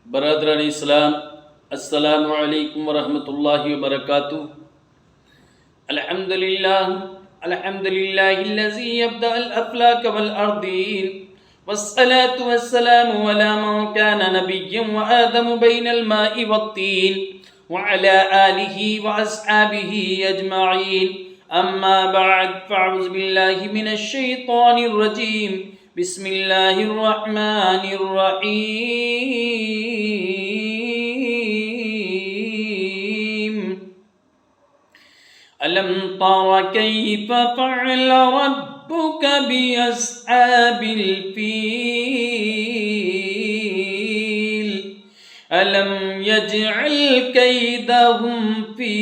برادران اسلام، السلام علیکم ورحمۃ اللہ وبرکاتہ۔ الحمد للہ الذی یبدأ الافلاک والارضین، والصلاة والسلام علی من کان نبیا وآدم بین الماء والطین، وعلی آلہ واصحابہ اجمعین۔ اما بعد فاعوذ باللہ من الشیطان الرجیم، بسم اللہ الرحمن الرحیم۔ ألم تر كيف فعل ربك بأصحاب الفيل ألم يجعل كيدهم في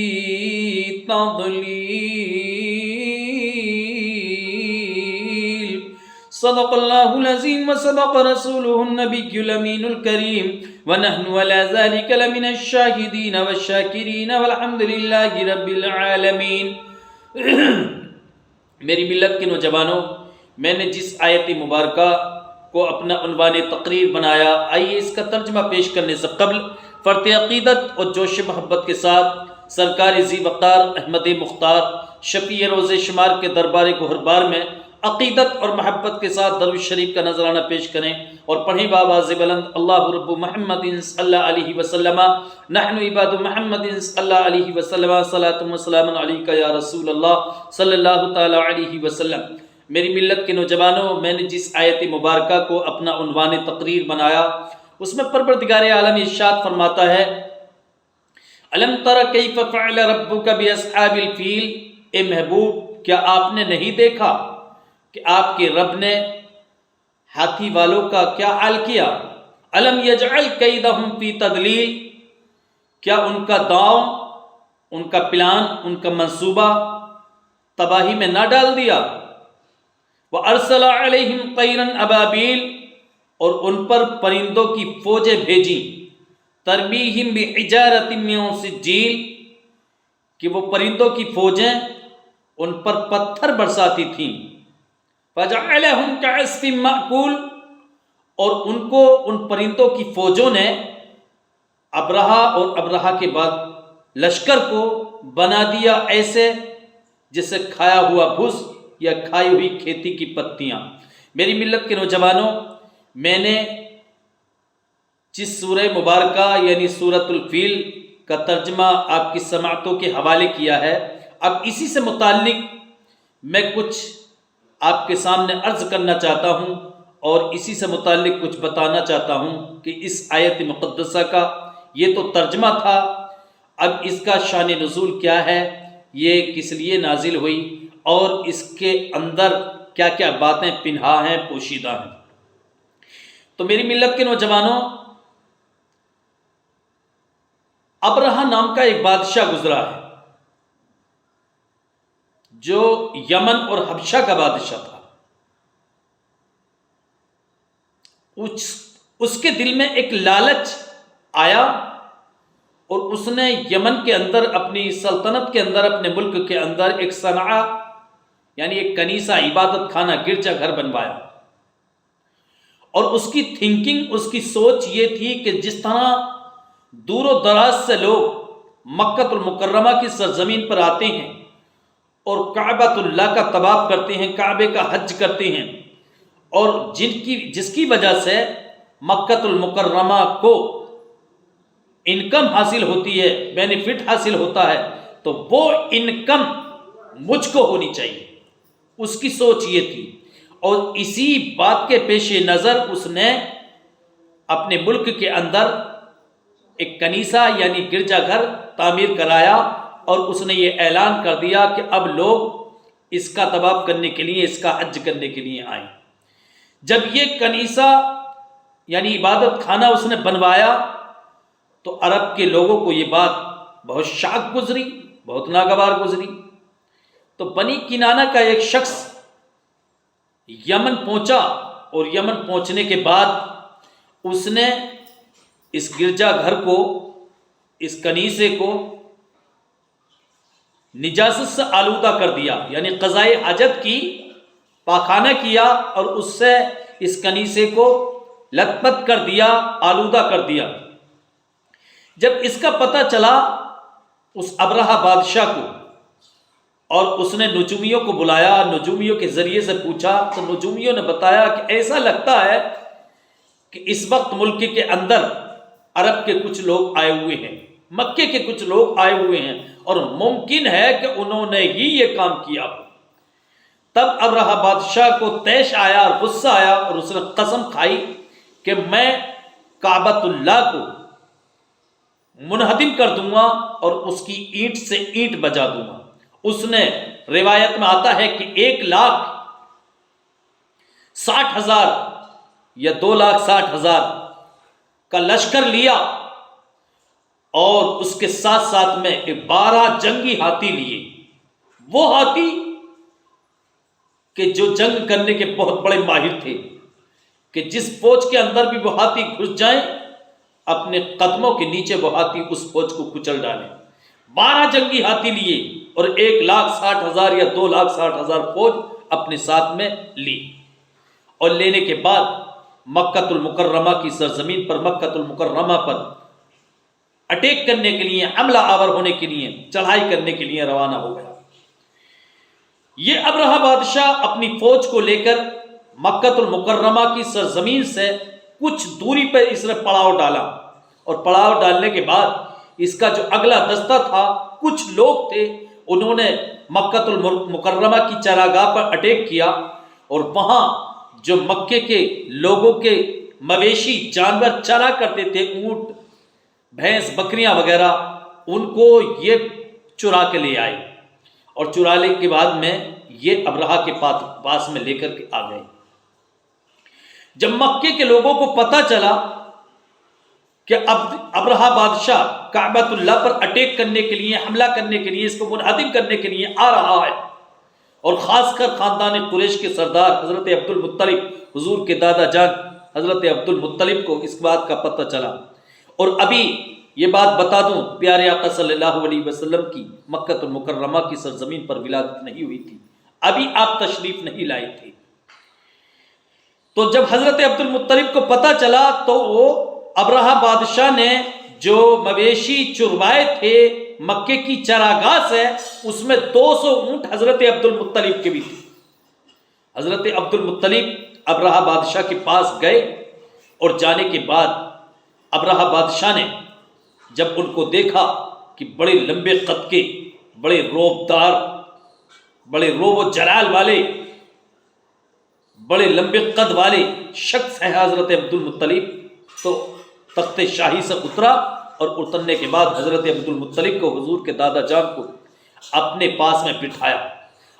تضليل صدق الله العظيم وصدق رسوله النبي الأمين الكريم ونحن على ذلك لمن الشاهدين والشاكرين والحمد لله رب العالمين۔ میری ملت کے نوجوانوں، میں نے جس آیت مبارکہ کو اپنا عنوان تقریر بنایا، آئیے اس کا ترجمہ پیش کرنے سے قبل فرط عقیدت اور جوش محبت کے ساتھ سرکار ذی وقار احمد مختار شفیع روز شمار کے دربار گہربار میں عقیدت اور محبت کے ساتھ درود شریف کا نذرانہ پیش کریں اور پڑھیں بآواز بلند: اللہ رب محمد صلی اللہ علیہ وسلم، نحن عباد محمد صلی اللہ علیہ وسلم، صلاۃ و سلام علیک یا رسول اللہ صلی اللہ تعالی علیہ وسلم۔ میری ملت کے نوجوانوں، میں نے جس آیت مبارکہ کو اپنا عنوان تقریر بنایا، اس میں پروردگار عالم ارشاد فرماتا ہے: الم تر کیف فعل ربک باصحاب الفیل، اے محبوب، کیا آپ نے نہیں دیکھا کہ آپ کے رب نے ہاتھی والوں کا کیا حال کیا؟ الم یجعل کیدہم فی تضلیل، کیا ان کا داؤ، ان کا پلان، ان کا منصوبہ تباہی میں نہ ڈال دیا؟ وارسل علیہم طیرا ابابیل، اور ان پر پرندوں کی فوجیں بھیجیں، ترمیہم بحجارۃ من سجیل، کہ وہ پرندوں کی فوجیں ان پر پتھر برساتی تھیں، فجعلہم کعصف مأکول، اور ان پرندوں کی فوجوں نے ابرہہ اور ابرہہ کے بعد لشکر کو بنا دیا ایسے جیسے کھایا ہوا بھس یا کھائی ہوئی کھیتی کی پتیاں۔ میری ملت کے نوجوانوں، میں نے جس سورہ مبارکہ یعنی سورۃ الفیل کا ترجمہ آپ کی سماعتوں کے حوالے کیا ہے، اب اسی سے متعلق میں کچھ آپ کے سامنے عرض کرنا چاہتا ہوں اور اسی سے متعلق کچھ بتانا چاہتا ہوں کہ اس آیت مقدسہ کا یہ تو ترجمہ تھا، اب اس کا شان نزول کیا ہے، یہ کس لیے نازل ہوئی اور اس کے اندر کیا کیا باتیں پنہا ہیں، پوشیدہ ہیں۔ تو میری ملت کے نوجوانوں، ابرہہ نام کا ایک بادشاہ گزرا ہے جو یمن اور حبشہ کا بادشاہ تھا۔ اس کے دل میں ایک لالچ آیا اور اس نے یمن کے اندر، اپنی سلطنت کے اندر، اپنے ملک کے اندر ایک صنعہ یعنی ایک کنیسہ، عبادت خانہ، گرجا گھر بنوایا، اور اس کی تھنکنگ، اس کی سوچ یہ تھی کہ جس طرح دور و دراز سے لوگ مکہ المکرمہ کی سرزمین پر آتے ہیں اور کعبۃ اللہ کا طواف کرتے ہیں، کعبے کا حج کرتے ہیں، اور جس کی وجہ سے مکہ المکرمہ کو انکم حاصل ہوتی ہے، بینیفٹ حاصل ہوتا ہے، تو وہ انکم مجھ کو ہونی چاہیے، اس کی سوچ یہ تھی۔ اور اسی بات کے پیش نظر اس نے اپنے ملک کے اندر ایک کنیسہ یعنی گرجا گھر تعمیر کرایا، اور اس نے یہ اعلان کر دیا کہ اب لوگ اس کا طواف کرنے کے لیے، اس کا حج کرنے کے لیے آئیں۔ جب یہ کنیسہ یعنی عبادت خانہ اس نے بنوایا تو عرب کے لوگوں کو یہ بات بہت شاک گزری، بہت ناگوار گزری۔ تو بنی کنانہ کا ایک شخص یمن پہنچا، اور یمن پہنچنے کے بعد اس نے اس گرجا گھر کو، اس کنیسے کو نجاست سے آلودہ کر دیا، یعنی قضائے حاجت کی، پاخانہ کیا اور اس سے اس کنیسے کو لت پت کر دیا، آلودہ کر دیا۔ جب اس کا پتہ چلا اس ابرہہ بادشاہ کو، اور اس نے نجومیوں کو بلایا، نجومیوں کے ذریعے سے پوچھا، تو نجومیوں نے بتایا کہ ایسا لگتا ہے کہ اس وقت ملک کے اندر عرب کے کچھ لوگ آئے ہوئے ہیں، مکے کے کچھ لوگ آئے ہوئے ہیں، اور ممکن ہے کہ انہوں نے ہی یہ کام کیا ہو۔ تب ابرہہ بادشاہ کو طیش آیا اور غصہ آیا، اور اس نے قسم کھائی کہ میں کعبۃ اللہ کو منہدم کر دوں گا اور اس کی اینٹ سے اینٹ بجا دوں گا۔ اس نے، روایت میں آتا ہے کہ 1,60,000 یا 2,60,000 کا لشکر لیا، اور اس کے ساتھ ساتھ میں 12 جنگی ہاتھی لیے، وہ ہاتھی کہ جو جنگ کرنے کے بہت بڑے ماہر تھے، کہ جس فوج کے اندر بھی وہ ہاتھی گھس جائیں، اپنے قدموں کے نیچے وہ ہاتھی اس فوج کو کچل ڈالیں۔ 12 جنگی ہاتھی لیے اور 1,60,000 یا 2,60,000 فوج اپنے ساتھ میں لی، اور لینے کے بعد مکہ المکرمہ کی سرزمین پر، مکہ المکرمہ پر اٹیک کرنے کے لیے، حملہ آور ہونے کے لیے، چڑھائی کرنے کے لیے روانہ ہو گیا۔ یہ ابرہہ بادشاہ اپنی فوج کو لے کر مکہ المکرمہ کی سرزمین سے کچھ دوری پر اس نے پڑاؤ ڈالا، اور پڑاؤ ڈالنے کے بعد اس کا جو اگلا دستہ تھا، کچھ لوگ تھے، انہوں نے مکہ المکرمہ کی چراگاہ پر اٹیک کیا، اور وہاں جو مکے کے لوگوں کے مویشی جانور چرا کرتے تھے، اونٹ، بھینس، بکریاں وغیرہ، ان کو یہ چرا کے لے آئے، اور چرانے کے بعد میں یہ ابرہہ کے پاس میں لے کر کے آ گئے۔ جب مکے کے لوگوں کو پتہ چلا کہ اب ابرہہ بادشاہ کعبۃ اللہ پر اٹیک کرنے کے لیے، حملہ کرنے کے لیے، اس کو منہدم کرنے کے لیے آ رہا ہے، اور خاص کر خاندان قریش کے سردار حضرت عبد المطلب، حضور کے دادا جان حضرت عبد المطلب کو اس بات کا پتہ چلا۔ اور ابھی یہ بات بتا دوں، پیارے آقا صلی اللہ علیہ وسلم کی مکہ المکرمہ کی سرزمین پر ولادت نہیں ہوئی تھی، ابھی آپ تشریف نہیں لائے تھے۔ تو جب حضرت عبد المطلب کو پتہ چلا، تو وہ ابرہہ بادشاہ نے جو مویشی چروائے تھے مکے کی چراگاہ سے، اس میں 200 اونٹ حضرت عبد المطلب کے بھی تھے۔ حضرت عبد المطلب ابرہہ بادشاہ کے پاس گئے، اور جانے کے بعد ابرہہ بادشاہ نے جب ان کو دیکھا کہ بڑے لمبے قد کے، بڑے روبدار، بڑے روب و جلال والے، بڑے لمبے قد والے شخص ہے حضرت عبد المطلب، تو تخت شاہی سے اترا، اور اترنے کے بعد حضرت عبد المطلب کو، حضور کے دادا جان کو اپنے پاس میں بٹھایا،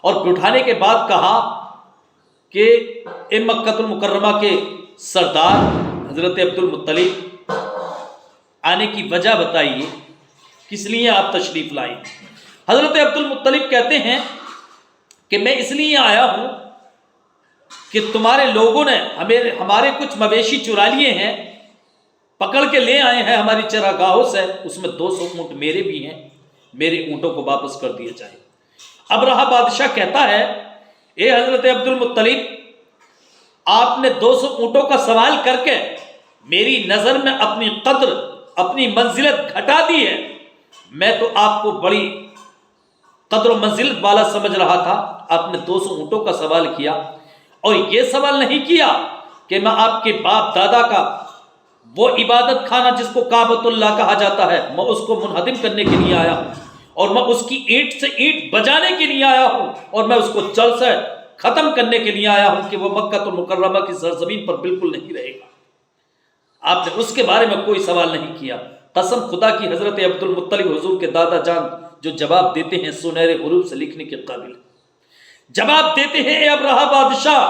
اور بٹھانے کے بعد کہا کہ اے مکہ المکرمہ کے سردار حضرت عبد المطلب، آنے کی وجہ بتائیے، کس لیے آپ تشریف لائیں؟ حضرت عبد المطلب کہتے ہیں کہ میں اس لیے آیا ہوں کہ تمہارے لوگوں نے ہمارے کچھ مویشی چرا لیے ہیں، پکڑ کے لے آئے ہیں ہماری چراگاہوں سے، اس میں 200 اونٹ میرے بھی ہیں، میرے اونٹوں کو واپس کر دیا جائے۔ ابرہہ بادشاہ کہتا ہے، اے حضرت عبد المطلب، آپ نے 200 اونٹوں کا سوال کر کے میری نظر میں اپنی قدر، اپنی منزلت گھٹا دی ہے۔ میں تو آپ کو بڑی قدر و منزلت والا سمجھ رہا تھا، آپ نے 200 اونٹوں کا سوال کیا، اور یہ سوال نہیں کیا کہ میں آپ کے باپ دادا کا وہ عبادت خانہ جس کو کعبۃ اللہ کہا جاتا ہے، میں اس کو منہدم کرنے کے لیے آیا ہوں، اور میں اس کی اینٹ سے اینٹ بجانے کے لیے آیا ہوں، اور میں اس کو جل سے ختم کرنے کے لیے آیا ہوں کہ وہ مکہ المکرمہ کی سرزمین پر بالکل نہیں رہے گا۔ آپ نے اس کے بارے میں کوئی سوال نہیں کیا۔ قسم خدا کی، حضرت عبد المطلب حضور کے دادا جان جو جواب دیتے ہیں سنہرے حروف سے لکھنے کے قابل، جواب دیتے ہیں، اے ابرہہ بادشاہ،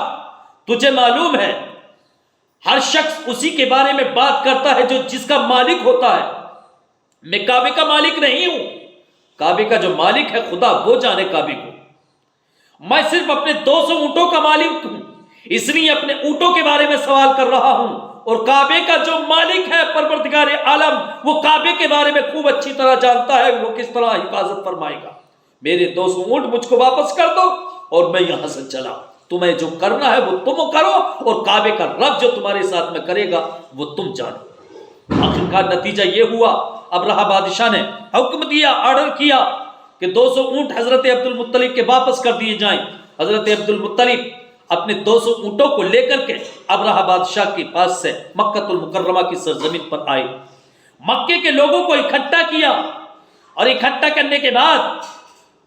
تجھے معلوم ہے ہر شخص اسی کے بارے میں بات کرتا ہے جو جس کا مالک ہوتا ہے۔ میں کعبے کا مالک نہیں ہوں، کعبے کا جو مالک ہے خدا وہ جانے کعبے کو، میں صرف اپنے 200 اونٹوں کا مالک ہوں، اس لیے اپنے اونٹوں کے بارے میں سوال کر رہا ہوں، اور کعبے کا جو مالک ہے پروردگار عالم، وہ کعبے کے بارے میں خوب اچھی طرح جانتا ہے وہ کس طرح حفاظت فرمائے گا۔ میرے 200 اونٹ مجھ کو واپس کر دو، اور میں یہاں سے چلا۔ تمہیں جو کرنا ہے وہ تم کرو، اور کعبے کا رب جو تمہارے ساتھ میں کرے گا وہ تم جانو۔ آخرکار نتیجہ یہ ہوا، ابرہہ بادشاہ نے حکم دیا، آرڈر کیا کہ 200 اونٹ حضرت عبد المطلب کے واپس کر دیے جائیں۔ حضرت عبد المطلب اپنے 200 اونٹوں کو لے کر کے ابرہہ بادشاہ کے پاس سے مکہ المکرمہ کی سرزمین پر آئے، مکے کے لوگوں کو اکٹھا کیا، اور اکٹھا کرنے کے بعد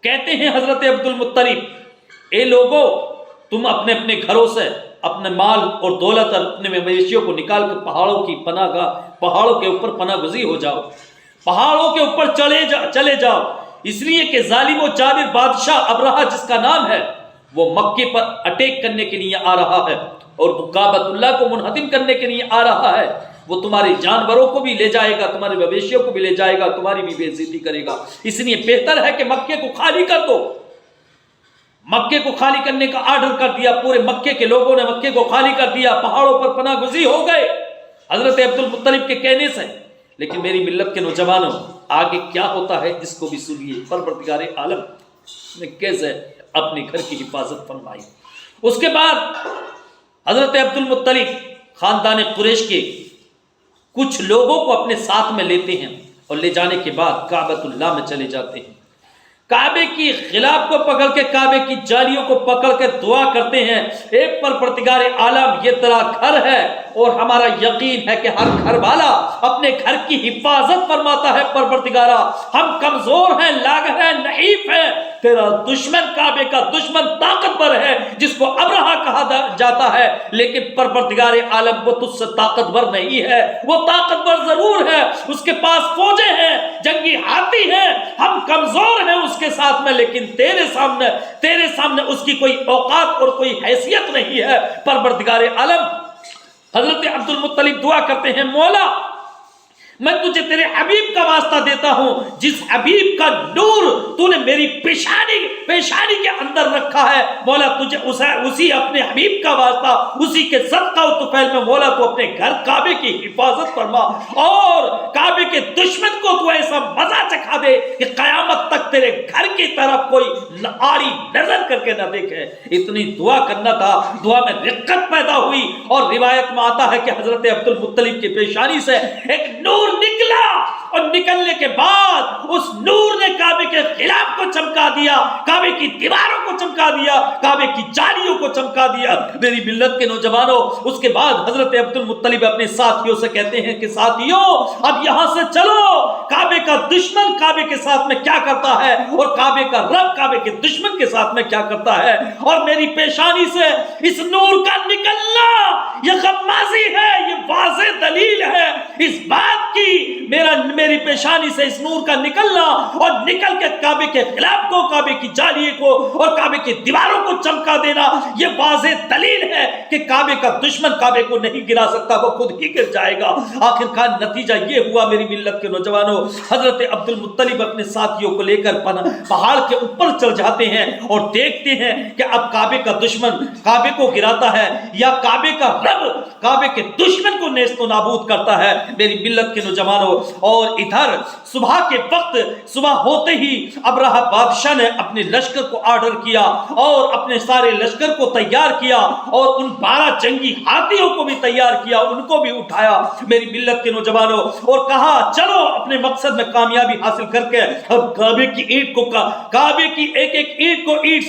کہتے ہیں حضرت عبد المطلب، اے لوگوں، تم اپنے اپنے گھروں سے اپنے مال اور دولت اور اپنے مویشیوں کو نکال کر پہاڑوں کی پناہ گاہ، پہاڑوں کے اوپر پناہ گزی ہو جاؤ، پہاڑوں کے اوپر چلے جاؤ، اس لیے کہ ظالم و جابر بادشاہ ابرہہ جس کا نام ہے وہ مکے پر اٹیک کرنے کے لیے آ رہا ہے اور کعبۃ اللہ کو منہدم کرنے کے لیے آ رہا ہے۔ وہ تمہارے جانوروں کو بھی لے جائے گا، تمہارے مویشیوں کو بھی لے جائے گا، تمہاری بھی بے عزتی کرے گا، اس لیے بہتر ہے کہ مکے کو خالی کر دو۔ مکے کو خالی کرنے کا آرڈر کر دیا، پورے مکے کے لوگوں نے مکے کو خالی کر دیا، پہاڑوں پر پناہ گزی ہو گئے حضرت عبد المطلب کے کہنے سے۔ لیکن میری ملت کے نوجوانوں، آگے کیا ہوتا ہے اس کو بھی سنیے، پروردگار عالم نے کیسے اپنے گھر کی حفاظت فرمائی۔ اس کے بعد حضرت عبد المطلب خاندان قریش کے کچھ لوگوں کو اپنے ساتھ میں لیتے ہیں اور لے جانے کے بعد کعبۃ اللہ میں چلے جاتے ہیں، کعبے کی غلاف کو پکڑ کے، کعبے کی جالیوں کو پکڑ کے دعا کرتے ہیں، اے پروردگار عالم، یہ تیرا گھر ہے اور ہمارا یقین ہے کہ ہر گھر والا اپنے گھر کی حفاظت فرماتا ہے۔ پروردگارا، ہم کمزور ہیں، لاغر ہیں، نحیف ہیں، تیرا دشمن کعبے کا دشمن طاقتور ہے جس کو ابرہہ کہا جاتا ہے، لیکن پروردگار عالم وہ تجھ سے طاقتور نہیں ہے، وہ طاقتور ضرور ہے، اس کے پاس فوجیں ہیں، جنگی ہاتھی ہیں، ہم کمزور ہیں اس کے ساتھ میں، لیکن تیرے سامنے اس کی کوئی اوقات اور کوئی حیثیت نہیں ہے۔ پروردگار عالم، حضرت عبد المطلب دعا کرتے ہیں، مولا میں تجھے تیرے حبیب کا واسطہ دیتا ہوں، جس حبیب کا نور تو نے میری پیشانی کے اندر رکھا ہے، مولا تجھے اسی اپنے حبیب کا واسطہ، اسی کے صدقہ و طفیل میں مولا تو اپنے گھر کعبے کی حفاظت فرما، اور کعبے کے دشمن کو تو ایسا مزہ چکھا دے کہ قیامت تک تیرے گھر کی طرف کوئی آڑی نظر کر کے نہ دیکھے۔ اتنی دعا کرنا تھا، دعا میں رقت پیدا ہوئی، اور روایت میں آتا ہے کہ حضرت عبد المطلب کی پیشانی سے ایک نور نکلا، اور نکلنے کے بعد اس نور نے کعبے کے خلاف کو چمکا دیا، کعبے کی دیواروں کو چمکا دیا، کعبے کی جالیوں کو چمکا دیا۔ میری ملت کے نوجوانوں، اس کے بعد حضرت عبد المطلب اپنے ساتھیوں سے کہتے ہیں کہ ساتھیوں، اب یہاں سے چلو، کعبے کا دشمن کعبے کے ساتھ میں کیا کرتا ہے اور کعبے کا رب کعبے کے دشمن کے ساتھ میں کیا کرتا ہے، اور میری پیشانی سے اس نور کا نکلنا یہ غمازی ہے، یہ واضح دلیل ہے اس بات کی، میری پیشانی سے اس نور کا نکلنا اور نکل کے کعبے کے خلاف کو، کعبے کی جالی کو اور کعبے کی دیواروں کو چمکا دینا، یہ واضح دلیل ہے کہ کعبے کا دشمن کعبے کو نہیں گرا سکتا، وہ خود ہی گر جائے گا۔ آخرکار نتیجہ یہ ہوا میری ملت کے نوجوانوں، حضرت عبد المطلب اپنے ساتھیوں کو لے کر پہاڑ کے اوپر چل جاتے ہیں اور دیکھتے ہیں کہ اب کعبے کا دشمن کعبے کو گراتا ہے یا کعبے کا رب کعبے کے دشمن کو نیست و نابود کرتا ہے۔ میری ملت کے نوجوانوں، اور ادھر صبح کے وقت، صبح ہوتے ہی ابرہہ بادشاہ نے اپنے لشکر کو آرڈر کیا اور اپنے سارے لشکر کو تیار کیا، اور ان 12 جنگی ہاتھیوں کو بھی تیار کیا، ان کو بھی اٹھایا میری ملت کے نوجوانوں، اور کہا چلو اپنے مقصد میں کامیابی حاصل کر کے اب کعبے کی اینٹ کو، کعبے کی ایک ایک اینٹ کو اینٹ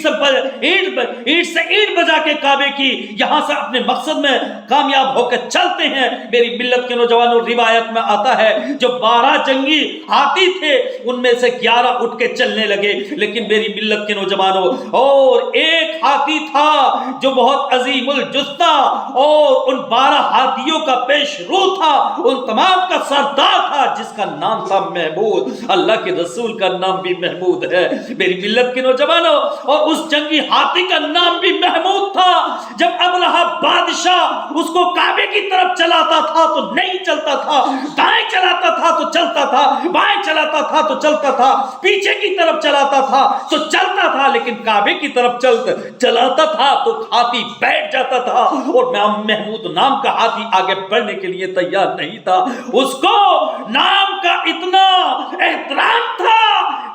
سے اینٹ بجا کے کعبے کی یہاں سے اپنے مقصد میں کامیاب ہو کے چلتے ہیں۔ میری ملت کے نوجوانوں، روایت میں آتا ہے جو 12 جنگی ہاتھی تھے ان میں سے 11 اٹھ کے چلنے لگے، لیکن میری ملت کے نوجوانوں، اور ایک ہاتھی تھا جو بہت عظیم الجثہ اور ان 12 ہاتھیوں کا پیش رو تھا، ان تمام کا سردار تھا، جس کا نام تھا محمود۔ اللہ کے رسول کا نام بھی محمود ہے میری ملت کے نوجوانوں، اور اس جنگی ہاتھی کا نام بھی محمود تھا۔ جب ابرہہ بادشاہ اس کو کعبے کی طرف چلاتا تھا تو نہیں چلتا تھا، دائیں چلاتا تھا تو چلتا تھا، بائیں چلاتا تھا تو چلتا تھا، پیچھے کی طرف چلاتا تھا تو چلتا تھا، لیکن کعبے کی طرف چلاتا تھا تو ہاتھی بیٹھ جاتا تھا، اور محمود نام کا ہاتھی آگے بڑھنے کے لیے تیار نہیں تھا۔ اس کو نام کا اتنا احترام تھا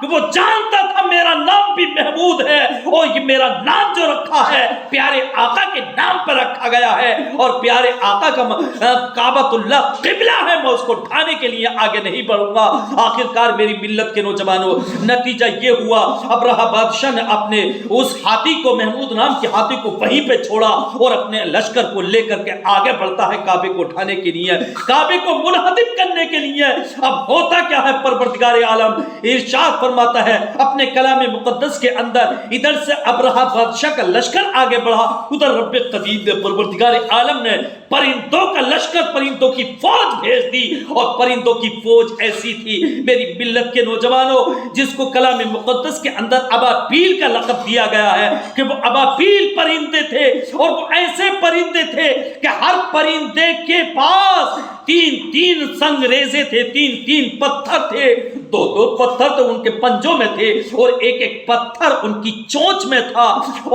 کہ وہ جانتا تھا میرا نام بھی محمود ہے، اور یہ میرا نام جو رکھا ہے پیارے آقا کے نام پر رکھا گیا ہے، اور پیارے آقا کا کعبۃ اللہ قبلہ ہے، میں اس کو ڈھانے کے لیے آگے نہیں بڑھوں گا۔ آخرکار میری ملت کے نوجوانوں، نتیجہ یہ ہوا ابرہہ بادشاہ نے اپنے اس ہاتھی کو، محمود نام کے ہاتھی کو وہیں پہ چھوڑا اور اپنے لشکر کو لے کر کے آگے بڑھتا ہے کعبے کو اٹھانے کے لیے، کعبے کو منہدم کرنے کے لیے۔ اب ہوتا کیا ہے، پروردگار عالم ارشاد فرماتا ہے اپنے کلام مقدس کے اندر، ادھر سے ابرہہ بادشاہ کا لشکر آگے بڑھا، ادھر رب قدیر نے، پروردگار عالم نے پرندوں کا لشکر، پرندوں کی فوج بھیج دی، اور پرندوں کی فوج ایسی تھی میری ملت کے نوجوانوں، جس کو کلام مقدس کے اندر ابابیل کا لقب دیا گیا ہے کہ وہ ابابیل پرندے تھے، اور وہ ایسے پرندے تھے کہ ہر پرندے کے پاس تین سنگریزے تھے، تین پتھر تھے، دو پتھر تو ان کے پنجوں میں تھے، اور ایک پتھر ان کی چونچ میں تھا،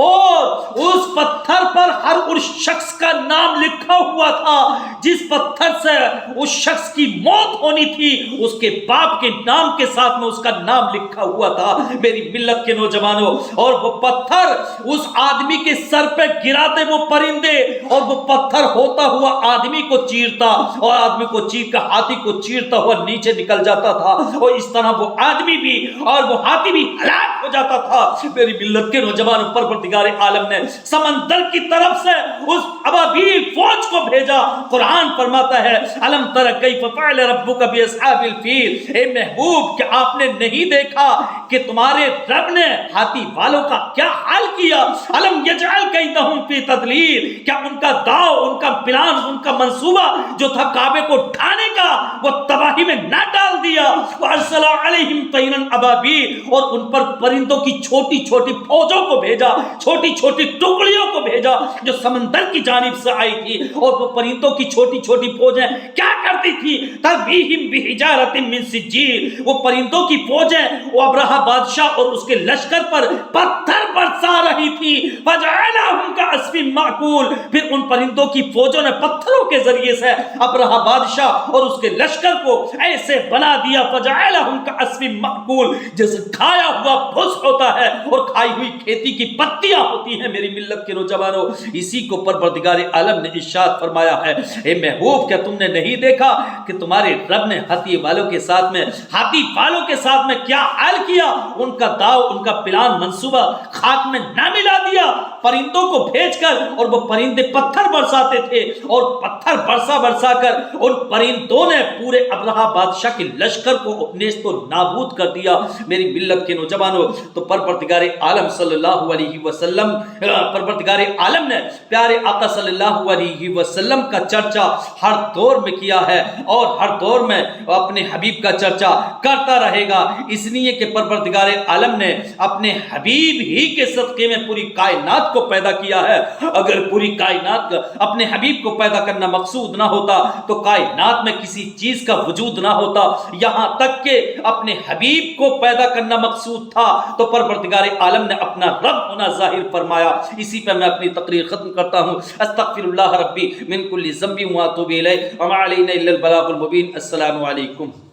اور اس پتھر پر ہر اس شخص کا نام لکھا ہوا تھا جس پتھر سے اس شخص کی موت ہونی تھی، اس کے باپ کے نام کے ساتھ میں اس کا نام لکھا ہوا تھا میری ملت کے نوجوانوں۔ اور وہ پتھر اس آدمی کے سر پہ گراتے وہ پرندے، اور وہ پتھر ہوتا ہوا آدمی کو چیرتا، اور آدمی کو چیر کر ہاتھی کو چیرتا ہوا نیچے نکل جاتا تھا، اور اس طرح وہ آدمی بھی اور وہ ہاتھی بھی ہلاک ہو جاتا تھا۔ میری ملت کے نوجوانوں، پروردگار عالم نے سمندر کی طرف سے اس ابابیل فوج کو بھیجا۔ قرآن فرماتا ہے الم تر کیف فعل ربک باصحاب الفیل، اے محبوب کہ آپ نے نہیں دیکھا کہ تمہارے رب نے ہاتھی والوں کا کیا حال کیا؟ الم یجعل کیدہم فی تدلیل، کیا ان کا داؤ، ان کا پلان، ان کا منصوبہ جو تھا کعبے کو ڈھانے کا، وہ تباہی میں نہ ڈال دیا؟ وارسل علیہم طیرا ابابیل، اور ان پر پرندوں کی چھوٹی چھوٹی فوجوں کو بھیجا، چھوٹی چھوٹی ٹکڑیوں کو بھیجا جو سمندر کی جانب سے آئی تھی، اور وہ پرندوں کی چھوٹی چھوٹی فوجیں کیا کرتی تھی؟ ترمیہم بحجارۃ من سجیل، وہ پرندوں کی فوجیں وہ ابرہہ بادشاہ اور اس کے لشکر پر پتھر برسا رہی تھی، فجعلہم کعصف مأکول، پھر ان پرندوں کی فوجوں نے پتھروں کے ذریعے سے ابرہہ بادشاہ اور اس کے لشکر کو ایسے بنا دیا، فجعلہم کعصف مأکول، جیسے کھایا ہوا بھس ہوتا ہے اور کھائی ہوئی کھیتی کی پتیاں ہوتی ہیں میری ملت کے نوجوانوں۔ اسی کو پروردگار عالم نے ارشاد فرمایا ہے اے محبوب کیا تم نے نہیں دیکھا کہ تمہارے رب نے ہاتھی والوں کے ساتھ میں کیا حال کیا؟ ان کا داؤ، ان کا پلان، منصوبہ خاک میں نہ ملا دیا پرندوں کو بھیج کر، اور وہ پرندے پتھر برساتے تھے، اور پتھر برسا کر ان پرندوں نے پورے ابرہہ بادشاہ کے لشکر کو نیست و نابود کر دیا میری ملت کے نوجوانوں۔ تو پروردگار عالم صلی اللہ علیہ وسلم، پروردگار عالم نے پیارے آقا صلی اللہ علیہ وسلم کا چرچا ہر دور میں کیا ہے، اور ہر دور میں اپنے حبیب کا چرچا کرتا رہے گا، اس لیے کہ پروردگار عالم نے اپنے حبیب ہی کے صدقے میں پوری کائنات کو پیدا کیا ہے۔ اگر پوری کائنات اپنے حبیب کو پیدا کرنا مقصود نہ ہوتا تو کائنات میں کسی چیز کا وجود نہ ہوتا، یہاں تک کہ اپنے حبیب کو پیدا کرنا مقصود تھا تو پروردگار عالم نے اپنا رب ہونا ظاہر فرمایا۔ اسی پر میں اپنی تقریر ختم کرتا ہوں۔ استغفر اللہ ربی من کل ذنب واتوب الیہ وما علینا الا البلاغ المبین۔ السلام علیکم۔